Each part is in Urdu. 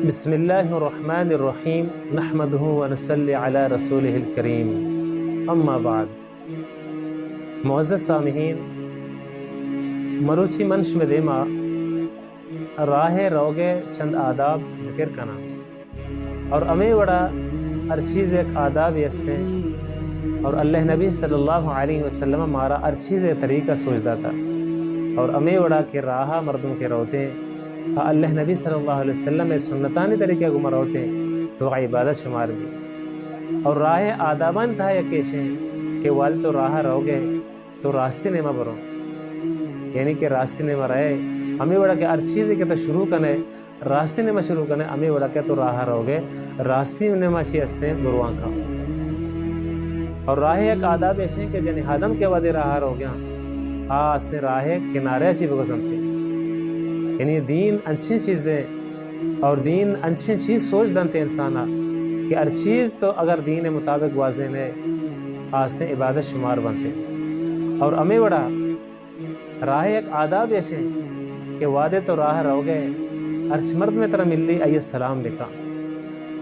بسم اللہ الرحمن الرحیم نحمدہ ونصلی علی رسولہ الکریم اما بعد۔ معزز سامعین، مروچی منش میں دیما راہ روگے چند آداب ذکر کنا اور امی وڑا ہر چیز ایک آداب یستے اور اللہ نبی صلی اللہ علیہ وسلم مارا ہر چیز ایک طریقہ سوچتا تھا اور امی وڑا کے راہ مردم کے روتے اللہ نبی صلی اللہ علیہ وسلم میں سنتانی طریقے کو مروتے تو عبادت شمار بھی اور راہ آدابان تھا یا کیشے کہ والد تو راہ رو گے تو راستے نما برو، یعنی کہ راستے نما رہے ہمیں وڑا کہ ہر چیز کے تو شروع کرنے راستے نما شروع کرنے ہمیں وڑا کہ تو راہ رو گے راستے نما چی ہستے بروان کا اور راہ ایک آداب ایسے کہ جن آدم کے وعدے راہ رو گیا ہستے راہ کنارے چی بگزمتے، یعنی دین اچھی چیزیں اور دین اچھی چیز سوچ دنتے انسانا کہ ہر چیز تو اگر دین مطابق واضح ہے آستے عبادت شمار بنتے اور امی وڑا راہ ایک آداب ایسے کہ وعدے تو راہ رو گئے ہر مرد میں طرح ملی آئیے سلام لکھا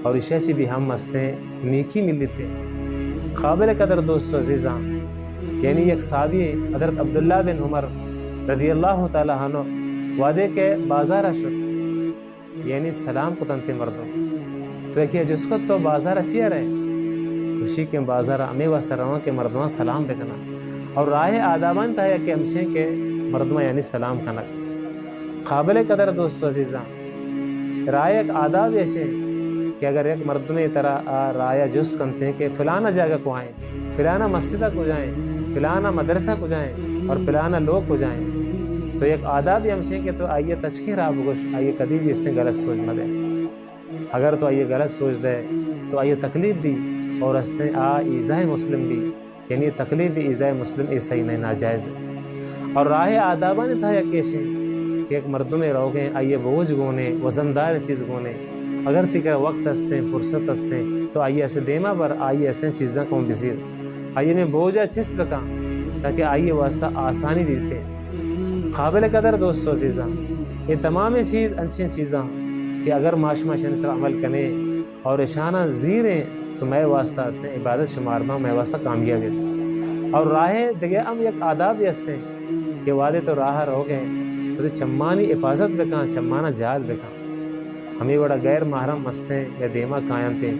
اور عشاء چی بھی ہم مستے نیکی ملی تھے قابل قدر دوست عزیزاں، یعنی ایک صحابی حضرت عبداللہ بن عمر رضی اللہ تعالیٰ عنہ وعدے کے بازار شد، یعنی سلام کو تنتے مردوں تو ایک یہ جس کو تو بازار اچھیا رہے خوشی کے بازار امی و سرواں کے مردواں سلام بکنا اور راہ آدابان تھا یا کہ ہمشے کے مردواں یعنی سلام کنا قابل قدر دوست عزیزاں۔ راہ ایک آداب ایسے کہ اگر ایک مرد میں طرح راہ جس کنتے ہیں کہ فلانا جگہ کو آئیں، فلانا مسجدہ کو جائیں، فلانا مدرسہ کو جائیں اور فلانا لوگ کو جائیں تو ایک آداب یہ ہمشے کہ تو آئیے تچکیر آپ گوش آئیے کبھی بھی اس سے غلط سوچ نہ دے، اگر تو آئیے غلط سوچ دے تو آئیے تکلیف بھی اور اس سے ایذائے مسلم بھی، یعنی تکلیف بھی ایذائے مسلم یہ صحیح نہیں ناجائز ہے اور راہ آدابہ نے تھا یا کیسے کہ ایک مردوں میں رو گئے آئیے بوجھ گونے وزندار چیز گونے اگر تکر وقت ہستے فرصت ہستے تو آئیے ایسے دیما پر آئیے ایسے چیزاں کو بزیر آئیے میں بوجھا چست بکا تاکہ آئیے واسطہ آسانی دیتے قابل قدر دوست عزیزاں۔ یہ تمام چیز اچھی چیزاں کہ اگر معاشمہ شنسر عمل کرنے اور اشانہ زیریں تو میں واسطہ ہستے عبادت شمار میں واسطہ کامیاب ہے اور راہ دیگے ہم ایک آداب بھی ہستے کہ وعدے تو راہ رو گئے تو چمانی حفاظت بکاں چمانا جہال بکاں ہمیں بڑا غیر محرم ہستے یا دیما قائم تھے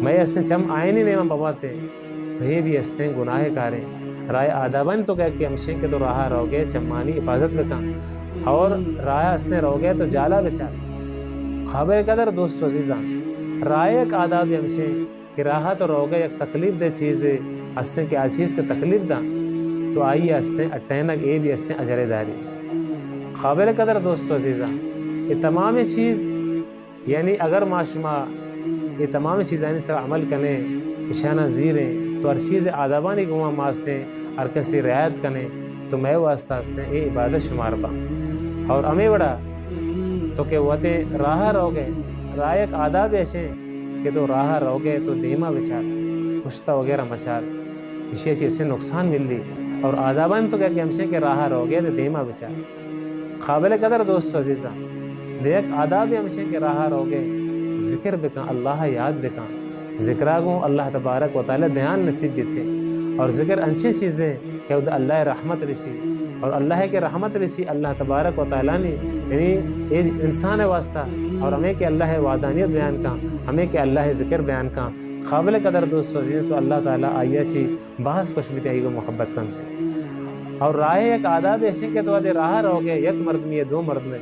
میں ہستے چم آئینی نیما بواتے تو یہ بھی ہستے گناہ کاریں رائے آدابان تو کہہ کہ ہمشے کے تو راہ رو گئے چمانی حفاظت بکاں اور راہ ہستے رو گئے تو جالا بچا قابل قدر دوست عزیزاں۔ رائے ایک آداب ہمشے کہ راہ تو رو گئے ایک تکلیف دے چیز دے ہستے کہ آج چیز کے تکلیف دا تو آئیے ہستے اٹینک اے بھی ہستے اجرے داری قابل قدر دوست عزیزاں۔ یہ تمام چیز یعنی اگر معاشمہ یہ تمام چیزیں اس طرح عمل کرنے اشانہ زیریں تو ہر چیز آدابانی گواں ماستے ہر کسی رعایت کرنے تو میں واسطہ ہستے یہ عبادت شمار با اور امی وڑا تو کہ وتے راہ رو گئے راہ ایک آداب ایسے کہ تو راہ رو گئے تو دیما بچار کشتہ وغیرہ مچار اسی چیز سے نقصان مل لی اور آدابان تو کہ ہم سے کہ راہ رو گئے تو دیما بچار قابل قدر دوست عزیزاں۔ دیکھ آداب ہم سے کہ راہ رو گئے ذکر بکاں اللہ یاد بکاں ذکراگوں اللہ تبارک و تعالی دھیان نصیب بھی تھے اور ذکر اچھی چیزیں کہ اللہ رحمت رسی اور اللہ کے رحمت رسی اللہ تبارک و تعالیٰ نے یعنی انسان واسطہ اور ہمیں کہ اللہ وعدانیت بیان کا ہمیں کہ اللہ ذکر بیان کا قابل قدر دوست عزیز تو اللہ تعالیٰ آئیے چی بحث خوش بھی تھی کو محبت کرتے اور راہ ایک آداب ایسے کہ تو راہ رو گئے یک مرد میں دو مرد میں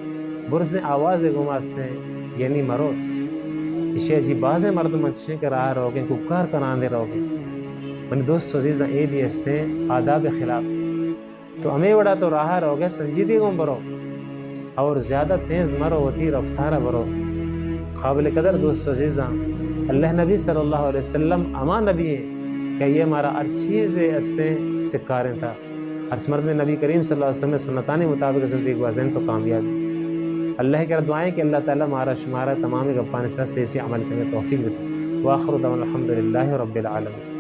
برز آواز گماستے ہیں یعنی مرو اسے جی باز مرد منشے کے راہ رو گئے ککار کراندے رو گئے من دوست عزیزاں اے بھی ہستے آداب خلاف تو ہمیں وڑا تو راہ رو گئے سنجیدگی گم برو اور زیادہ تیز مرو ہوتی رفتارہ برو قابل قدر دوست عزیزاں۔ اللہ نبی صلی اللہ علیہ وسلم اما نبی ہے کہ یہ ہمارا ہر چیز ہستے سکاریں تھا ہر مرد میں نبی کریم صلی اللہ علیہ وسلم سنتانی مطابق زندگی گزاریں تو کامیاب اللہ کے دعائیں کہ اللہ تعالیٰ ہمارا شمارہ تمام گپان سے ایسی عمل کرنے توفیق دے۔ واخر دعوانا الحمدللہ رب العالمین۔